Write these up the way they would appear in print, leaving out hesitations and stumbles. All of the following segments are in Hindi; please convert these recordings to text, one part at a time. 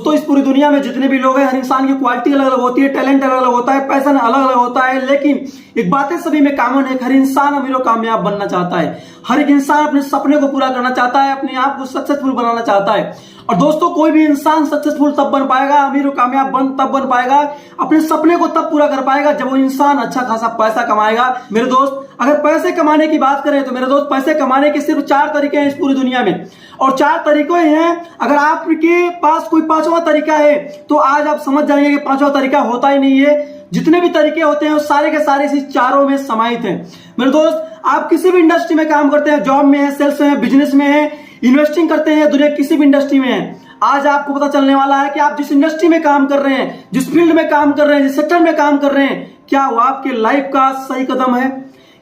दोस्तों इस पूरी दुनिया में जितने भी लोग हैं, हर इंसान की क्वालिटी अलग अलग होती है, टैलेंट अलग अलग होता है, पैशन अलग अलग होता है, लेकिन एक बात है सभी में कॉमन है, हर इंसान अमीर और कामयाब बनना चाहता है। हर एक इंसान अपने सपने को पूरा करना चाहता है, अपने आप को सक्सेसफुल बनाना चाहता है। और दोस्तों कोई भी इंसान सक्सेसफुल तब बन पाएगा, अमीर और कामयाब तब बन पाएगा, अपने सपने को तब पूरा कर पाएगा जब वो इंसान अच्छा खासा पैसा कमाएगा। मेरे दोस्त अगर पैसे कमाने की बात करें तो मेरे दोस्त पैसे कमाने के सिर्फ 4 तरीके हैं इस पूरी दुनिया में, और 4 तरीके हैं। अगर आपके पास कोई 5वां तरीका है तो आज आप समझ जाएंगे कि 5वां तरीका होता ही नहीं है। जितने भी तरीके होते हैं वो सारे के सारे इसी चारों में समाहित हैं। मेरे दोस्त आप किसी भी इंडस्ट्री में काम करते हैं, जॉब में है, सेल्स में है, बिजनेस में है, इन्वेस्टिंग करते हैं, दुनिया किसी भी इंडस्ट्री में है, आज आपको पता चलने वाला है कि आप जिस इंडस्ट्री में काम कर रहे हैं, जिस फील्ड में काम कर रहे हैं, जिस सेक्टर में काम कर रहे हैं, क्या वो आपके लाइफ का सही कदम है,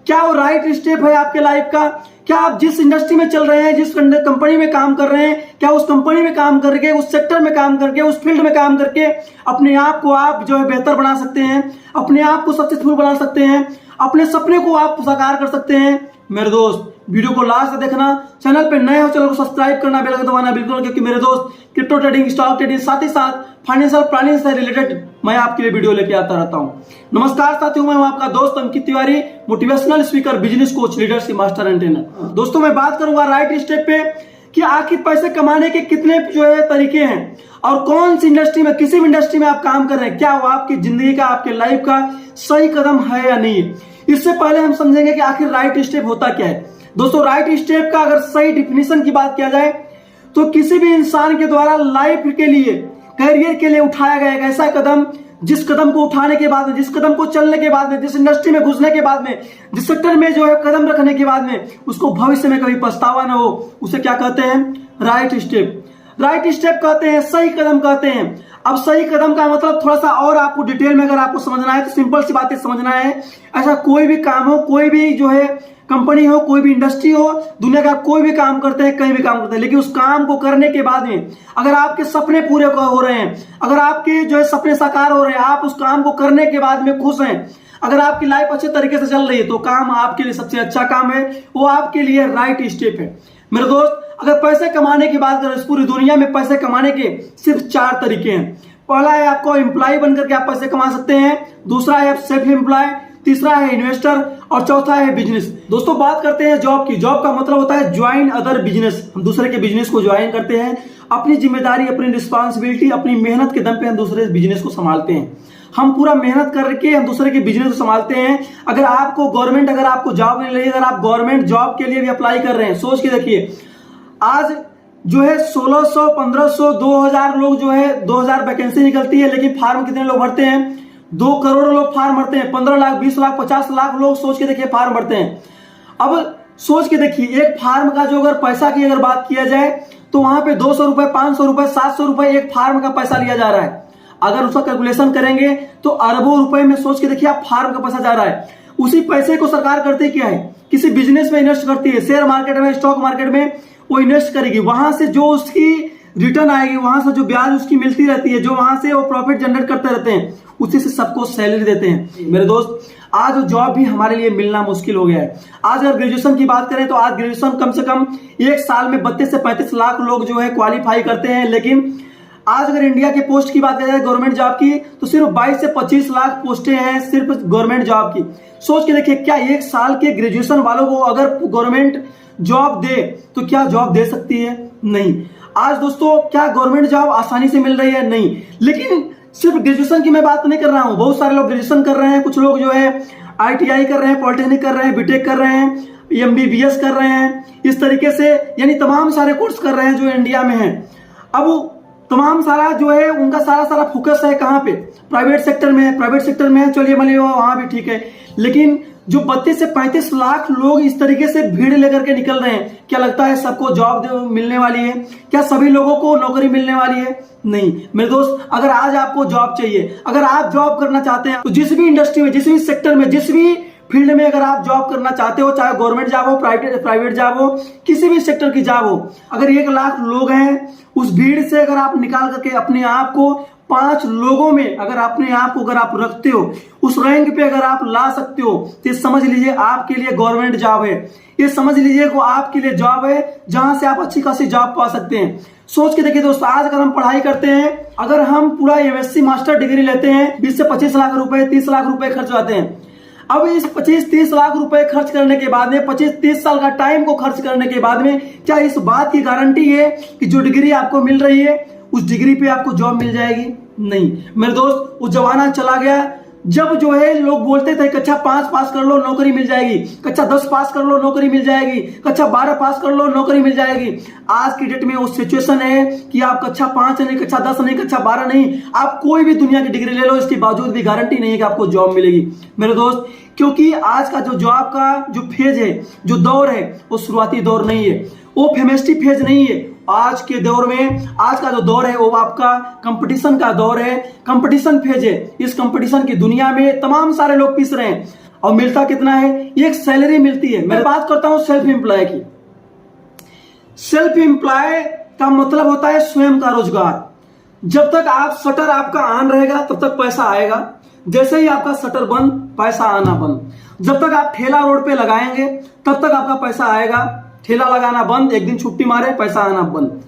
क्या वो राइट स्टेप है आपके लाइफ का। क्या आप जिस इंडस्ट्री में चल रहे हैं, जिस कंपनी में काम कर रहे हैं, क्या उस कंपनी में काम करके, उस सेक्टर में काम करके, उस फील्ड में काम करके अपने आप को आप जो है बेहतर बना सकते हैं, अपने आप को सक्सेसफुल बना सकते हैं, अपने सपने को आप साकार कर सकते हैं। मेरे दोस्त वीडियो को लास्ट तक देखना, चैनल पे नए हो चैनल को सब्सक्राइब करना, बेल आइकन दबाना बिल्कुल, क्योंकि मेरे दोस्त क्रिप्टो ट्रेडिंग, स्टॉक ट्रेडिंग, साथ ही साथ फाइनेंशियल प्लानिंग से रिलेटेड मैं आपके लिए वीडियो लेके आता रहता हूं। नमस्कार साथियों, मैं हूं आपका दोस्त Ankit Tiwari, motivational speaker, business coach, leadership master and trainer. दोस्तों मैं बात करूंगा राइट स्टेप पे कि आखिर पैसे कमाने के कितने जो है तरीके हैं, और कौन सी इंडस्ट्री में, किसी भी इंडस्ट्री में आप काम कर रहे हैं, क्या वो आपकी जिंदगी का, आपके लाइफ का सही कदम है या नहीं। इससे पहले हम समझेंगे कि आखिर राइट स्टेप होता क्या है। दोस्तों राइट स्टेप का अगर सही डिफिनेशन की बात किया जाए तो किसी भी इंसान के द्वारा लाइफ के लिए, करियर के लिए उठाया गया एक ऐसा कदम, जिस कदम को उठाने के बाद में, जिस कदम को चलने के बाद में, जिस इंडस्ट्री में घुसने के बाद में, जिस सेक्टर में जो है कदम रखने के बाद में उसको भविष्य में कभी पछतावा ना हो, उसे क्या कहते हैं, राइट स्टेप। राइट स्टेप कहते हैं, सही कदम कहते हैं। अब सही कदम का मतलब थोड़ा सा और आपको डिटेल में अगर आपको समझना है तो सिंपल सी बातें समझना है। ऐसा कोई भी काम हो, कोई भी जो है कंपनी हो, कोई भी इंडस्ट्री हो, दुनिया का कोई भी काम करते हैं, कहीं भी काम करते हैं, लेकिन उस काम को करने के बाद में अगर आपके सपने पूरे हो रहे हैं, अगर आपके जो है सपने साकार हो रहे हैं, आप उस काम को करने के बाद में खुश हैं, अगर आपकी लाइफ अच्छे तरीके से चल रही है, तो काम आपके लिए सबसे अच्छा काम है, वो आपके लिए राइट स्टेप है। मेरे दोस्त अगर पैसे कमाने की बात करें, इस पूरी दुनिया में पैसे कमाने के सिर्फ 4 तरीके हैं। पहला है आपको एम्प्लॉय बनकर के आप पैसे कमा सकते हैं, दूसरा है सेल्फ एम्प्लॉय, तीसरा है इन्वेस्टर, और चौथा है बिजनेस। दोस्तों बात करते हैं जॉब की। जॉब का मतलब होता है ज्वाइन अदर बिजनेस, हम दूसरे के बिजनेस को ज्वाइन करते हैं, अपनी जिम्मेदारी, अपनी रिस्पॉन्सिबिलिटी, अपनी मेहनत के दम पे हम दूसरे बिजनेस को संभालते हैं। हम पूरा मेहनत करके हम दूसरे के बिजनेस को संभालते हैं। अगर आपको गवर्नमेंट, अगर आपको जॉब नहीं लगी, अगर आप गवर्नमेंट जॉब के लिए भी अप्लाई कर रहे हैं, सोच के देखिए आज जो है 1600, 1500, 2000 लोग जो है 2000 वैकेंसी निकलती है, लेकिन फार्म कितने लोग भरते हैं, 2 करोड़ लोग फार्म भरते हैं, 15 लाख, 20 लाख, 50 लाख लोग सोच के देखिए फार्म भरते हैं। अब सोच के देखिए एक फार्म का जो अगर पैसा की अगर बात किया जाए तो वहां पे 200 रुपए, 500 रुपए, 700 रुपए एक फार्म का पैसा लिया जा रहा है। अगर उसका कैलकुलेशन करेंगे तो अरबों रुपए में सोच के देखिए आप फार्म का पैसा जा रहा है। उसी पैसे को सरकार करती क्या है, किसी बिजनेस में इन्वेस्ट करती है, शेयर मार्केट में, स्टॉक मार्केट में वो इन्वेस्ट करेगी, वहां से जो उसकी रिटर्न आएगी, वहां से जो ब्याज उसकी मिलती रहती है, जो वहां से वो प्रॉफिट जनरेट करते रहते हैं, उसी से सबको सैलरी देते हैं। मेरे दोस्त आज जॉब भी हमारे लिए मिलना मुश्किल हो गया है। आज अगर ग्रेजुएशन की बात करें तो आज ग्रेजुएशन कम से कम एक साल में 32 से 35 लाख लोग जो है क्वालिफाई करते हैं, लेकिन आज अगर इंडिया के पोस्ट की बात करें गवर्नमेंट जॉब की तो सिर्फ 22 से 25 लाख पोस्टें हैं सिर्फ गवर्नमेंट जॉब की। सोच के देखिए क्या एक साल के ग्रेजुएशन वालों को अगर गवर्नमेंट जॉब दे तो क्या जॉब दे सकती है? नहीं। आज दोस्तों क्या गवर्नमेंट जॉब आसानी से मिल रही है? नहीं। लेकिन सिर्फ ग्रेजुएशन की मैं बात नहीं कर रहा हूं, बहुत सारे लोग ग्रेजुएशन कर रहे हैं, कुछ लोग जो है ITI कर रहे हैं, पॉलिटेक्निक कर रहे हैं, बीटेक कर रहे हैं, MBBS कर रहे हैं, इस तरीके से यानी तमाम सारे कोर्स कर रहे हैं जो इंडिया में है। अब तमाम सारा जो है उनका सारा फोकस है कहाँ पे, प्राइवेट सेक्टर में है। प्राइवेट सेक्टर में है, चलिए मान लीजिए वहां भी ठीक है, लेकिन जो 32 से 35 लाख लोग इस तरीके से भीड़ लेकर के निकल रहे हैं, क्या लगता है सबको जॉब मिलने वाली है? क्या सभी लोगों को नौकरी मिलने वाली है? नहीं। मेरे दोस्त अगर आज आपको जॉब चाहिए, अगर आप जॉब करना चाहते हैं तो जिस भी इंडस्ट्री में, जिस भी सेक्टर में, जिस भी फील्ड में अगर आप जॉब करना चाहते हो, चाहे गवर्नमेंट जॉब हो, प्राइवेट जॉब हो, किसी भी सेक्टर की जॉब हो, अगर 1 लाख लोग हैं उस भीड़ से अगर आप निकाल करके अपने आप को 5 लोगों में अगर अपने आप को अगर आप रखते हो, उस रैंक पे अगर आप ला सकते हो, तो समझ लीजिए आपके लिए गवर्नमेंट जॉब है। ये समझ लीजिए को आपके लिए जॉब है जहां से आप अच्छी खासी जॉब पा सकते हैं। सोच के देखिए दोस्तों, आज अगर हम पढ़ाई करते हैं, अगर हम पूरा एमएससी मास्टर डिग्री लेते हैं, 20 से 25 लाख रुपए, 30 लाख रुपए खर्च आते हैं। अब इस 25-30 लाख रुपए खर्च करने के बाद में, 25-30 साल का टाइम को खर्च करने के बाद में, क्या इस बात की गारंटी है कि जो डिग्री आपको मिल रही है उस डिग्री पे आपको जॉब मिल जाएगी? नहीं मेरे दोस्त, वो जमाना चला गया जब जो है लोग बोलते थे कक्षा 5 पास कर लो नौकरी मिल जाएगी, कक्षा 10 पास कर लो नौकरी मिल जाएगी, कक्षा 12 पास कर लो नौकरी मिल जाएगी। आज की डेट में वो सिचुएशन है कि आप कक्षा 5 नहीं, कक्षा 10 नहीं, कक्षा 12 नहीं, आप कोई भी दुनिया की डिग्री ले लो, इसके बावजूद भी गारंटी नहीं है कि आपको जॉब मिलेगी मेरे दोस्त। क्योंकि आज का जो जॉब का जो फेज है, जो दौर है, वो शुरुआती दौर नहीं है, वो फेमेस्टी फेज नहीं है। आज के दौर में, आज का जो दौर है वो आपका कंपटीशन का दौर है, कंपटीशन फेज है। इस कंपटीशन की दुनिया में तमाम सारे लोग पिस रहे हैं और मिलता कितना है? एक सैलरी मिलती है। मैं बात करता हूं सेल्फ एम्प्लॉय की। सेल्फ एम्प्लॉय का मतलब होता है स्वयं का रोजगार। जब तक आप शटर आपका ऑन रहेगा तब तक पैसा आएगा, जैसे ही आपका शटर बंद, पैसा आना बंद। जब तक आप ठेला रोड पे लगाएंगे तब तक आपका पैसा आएगा, ठेला लगाना बंद, एक दिन छुट्टी मारे, पैसा आना बंद।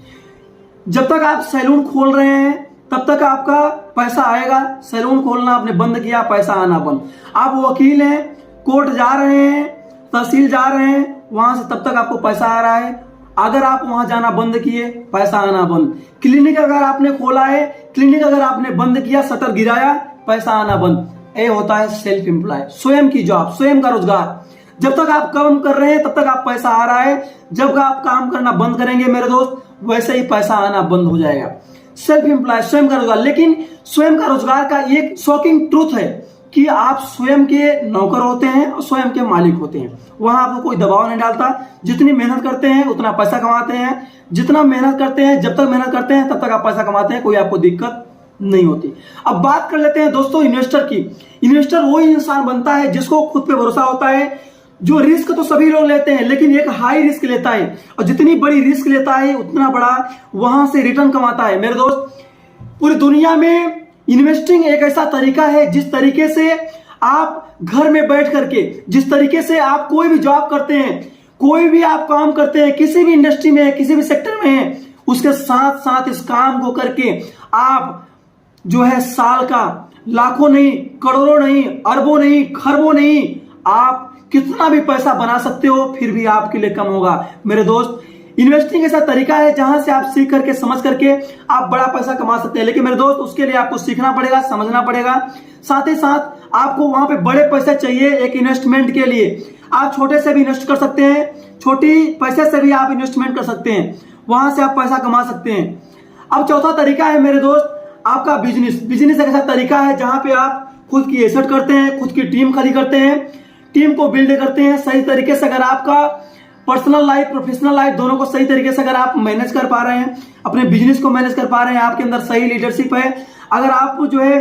जब तक आप सैलून खोल रहे हैं तब तक आपका पैसा आएगा, सैलून खोलना आपने बंद किया, पैसा आना बंद। आप वकील हैं, कोर्ट जा रहे हैं, तहसील जा रहे हैं, वहां से तब तक आपको पैसा आ रहा है। अगर आप वहां जाना बंद किए, पैसा आना बंद। क्लिनिक अगर आपने खोला है, क्लिनिक अगर आपने बंद किया, शटर गिराया, पैसा आना बंद। ये होता है सेल्फ एम्प्लॉय, स्वयं की जॉब, स्वयं का रोजगार। जब तक आप काम कर रहे हैं तब तक आप पैसा आ रहा है, जब आप काम करना बंद करेंगे मेरे दोस्त, वैसे ही पैसा आना बंद हो जाएगा। सेल्फ एम्प्लॉय, स्वयं का रोजगार। लेकिन स्वयं का रोजगार का एक शॉकिंग ट्रूथ है कि आप स्वयं के नौकर होते हैं और स्वयं के मालिक होते हैं। वहां आपको कोई दबाव नहीं डालता, जितनी मेहनत करते हैं उतना पैसा कमाते हैं, जितना मेहनत करते हैं, जब तक मेहनत करते हैं तब तक आप पैसा कमाते हैं, कोई आपको दिक्कत नहीं होती। अब बात कर लेते हैं दोस्तों इन्वेस्टर की। इन्वेस्टर वही इंसान बनता है जिसको खुद पे भरोसा होता है, जो रिस्क तो सभी लोग लेते हैं लेकिन एक हाई रिस्क लेता है, और जितनी बड़ी रिस्क लेता है उतना बड़ा वहां से रिटर्न कमाता है। मेरे दोस्त, पूरी दुनिया में इन्वेस्टिंग एक ऐसा तरीका है जिस तरीके से आप घर में बैठ करके, जिस तरीके से आप कोई भी जॉब करते हैं, कोई भी आप काम करते हैं, किसी भी इंडस्ट्री में है, किसी भी सेक्टर में है, उसके साथ साथ इस काम को करके आप जो है साल का लाखों नहीं, करोड़ों नहीं, अरबों नहीं, खरबों नहीं, आप कितना भी पैसा बना सकते हो, फिर भी आपके लिए कम होगा। मेरे दोस्त, इन्वेस्टिंग ऐसा तरीका है जहां से आप सीख करके, समझ करके आप बड़ा पैसा कमा सकते हैं। लेकिन मेरे दोस्त, उसके लिए आपको सीखना पड़ेगा, समझना पड़ेगा, साथ ही साथ आपको वहां पे बड़े पैसे चाहिए एक इन्वेस्टमेंट के लिए। आप छोटे से भी इन्वेस्ट कर सकते हैं, छोटी पैसे से भी आप इन्वेस्टमेंट कर सकते हैं, वहां से आप पैसा कमा सकते हैं। अब चौथा तरीका है मेरे दोस्त, आपका बिजनेस। बिजनेस एक ऐसा तरीका है जहां पे आप खुद की एसेट करते हैं, खुद की टीम खड़ी करते हैं, टीम को बिल्ड करते हैं सही तरीके से। अगर आपका पर्सनल लाइफ, प्रोफेशनल लाइफ दोनों को सही तरीके से अगर आप मैनेज कर पा रहे हैं, अपने बिजनेस को मैनेज कर पा रहे हैं, आपके अंदर सही लीडरशिप है, अगर आप जो है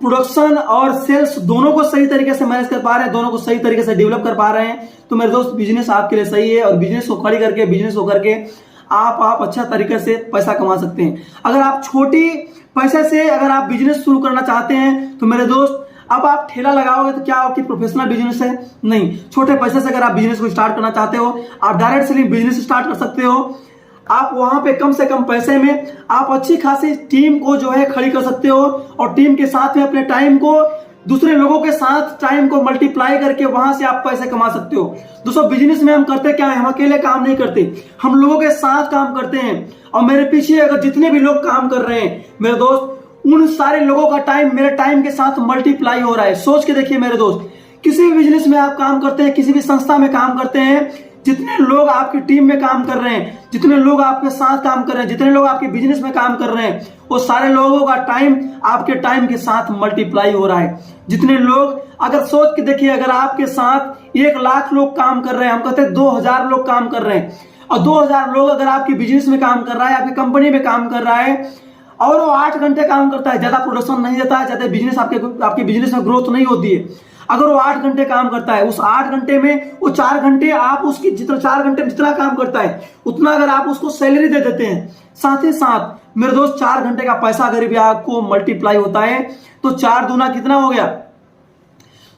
प्रोडक्शन और सेल्स दोनों को सही तरीके से मैनेज कर पा रहे हैं, दोनों को सही तरीके से डेवलप कर पा रहे हैं, तो मेरे दोस्त बिजनेस आपके लिए सही है। और बिजनेस को खड़ी करके, बिजनेस को करके आप अच्छा तरीके से पैसा कमा सकते हैं। अगर आप छोटी पैसे से अगर आप बिजनेस शुरू करना चाहते हैं तो मेरे दोस्त, अब आप ठेला लगाओगे तो क्या आपकी प्रोफेशनल बिजनेस है? नहीं। छोटे पैसे से अगर आप बिजनेस को स्टार्ट करना चाहते हो, आप डायरेक्ट सेलिंग बिजनेस स्टार्ट कर सकते हो। आप वहां पे कम से कम पैसे में आप अच्छी खासी टीम को जो है खड़ी कर सकते हो, और टीम के साथ में अपने टाइम को, दूसरे लोगों के साथ टाइम को मल्टीप्लाई करके वहां से आप पैसे कमा सकते हो। दोस्तों, बिजनेस में हम करते क्या है? हम अकेले काम नहीं करते, हम लोगों के साथ काम करते हैं। और मेरे पीछे अगर जितने भी लोग काम कर रहे हैं मेरे दोस्त, उन सारे लोगों का टाइम मेरे टाइम के साथ मल्टीप्लाई हो रहा है। सोच के देखिए मेरे दोस्त, किसी भी बिजनेस में आप काम करते हैं, किसी भी संस्था में काम करते हैं, जितने लोग आपकी टीम में काम कर रहे हैं, जितने लोग आपके साथ काम कर रहे हैं, जितने लोग आपके बिजनेस में काम कर रहे हैं, वो सारे लोगों का टाइम आपके टाइम के साथ मल्टीप्लाई हो रहा है। जितने लोग, अगर सोच के देखिए, अगर आपके साथ 1 लाख लोग काम कर रहे हैं, हम कहते हैं 2000 लोग काम कर रहे हैं, और 2000 लोग अगर आपके बिजनेस में काम कर रहा है, आपकी कंपनी में काम कर रहा है, और वो 8 घंटे काम करता है, ज्यादा प्रोडक्शन नहीं देता है, ज्यादा बिजनेस आपके बिजनेस में ग्रोथ नहीं होती है। अगर वो 8 घंटे काम करता है, उस 8 घंटे में वो 4 घंटे आप उसकी जितना 4 घंटे में जितना काम करता है उतना अगर आप उसको सैलरी दे देते हैं, साथ ही साथ मेरे दोस्त 4 घंटे का पैसा अगर भी आपको मल्टीप्लाई होता है तो 4 दूना कितना हो गया?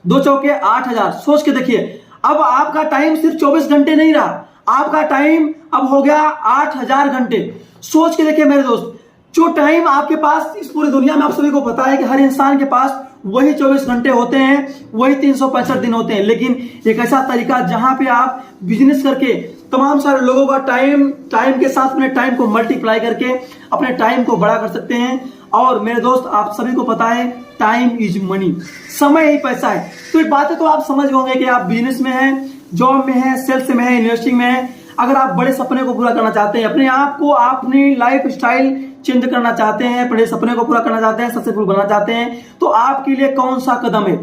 2 चौके 8000। सोच के देखिए, अब आपका टाइम सिर्फ 24 घंटे नहीं रहा, आपका टाइम अब हो गया 8000 घंटे। सोच के देखिए मेरे दोस्त, जो टाइम आपके पास इस पूरी दुनिया में आप सभी को पता है कि हर इंसान के पास वही 24 घंटे होते हैं, वही 365 दिन होते हैं, लेकिन एक ऐसा तरीका जहां पे आप बिजनेस करके तमाम सारे लोगों का टाइम के साथ अपने टाइम को मल्टीप्लाई करके अपने टाइम को बड़ा कर सकते हैं। और मेरे दोस्त, आप सभी को पता है टाइम इज मनी, समय ही पैसा है। तो ये बातें तो आप समझ होंगे कि आप बिजनेस में हैं, जॉब में हैं, सेल्स में हैं, इन्वेस्टिंग में हैं। अगर आप बड़े सपने को पूरा करना चाहते हैं, अपने आप को, अपनी लाइफ स्टाइल चेंज करना चाहते हैं, बड़े सपने को पूरा करना चाहते हैं, सक्सेसफुल बनना चाहते हैं, तो आपके लिए कौन सा कदम है?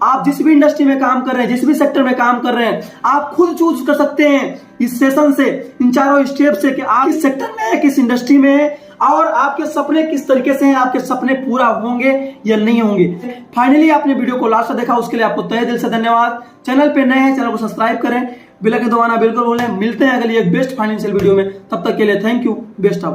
आप जिस भी इंडस्ट्री में काम कर रहे हैं, जिस भी सेक्टर में काम कर रहे हैं, आप खुद चूज कर सकते हैं इस सेशन से, इन चारों स्टेप से कि आप किस सेक्टर में है, किस इंडस्ट्री में है, और आपके सपने किस तरीके से हैं, आपके सपने पूरा होंगे या नहीं होंगे। फाइनली आपने वीडियो को लास्ट तक देखा, उसके लिए आपको तहे दिल से धन्यवाद। चैनल पे नए हैं, चैनल को सब्सक्राइब करें, बेल आइकन दबाना बिल्कुल भूलें। मिलते हैं अगली एक बेस्ट फाइनेंशियल वीडियो में, तब तक के लिए थैंक यू, बेस्ट ऑफ।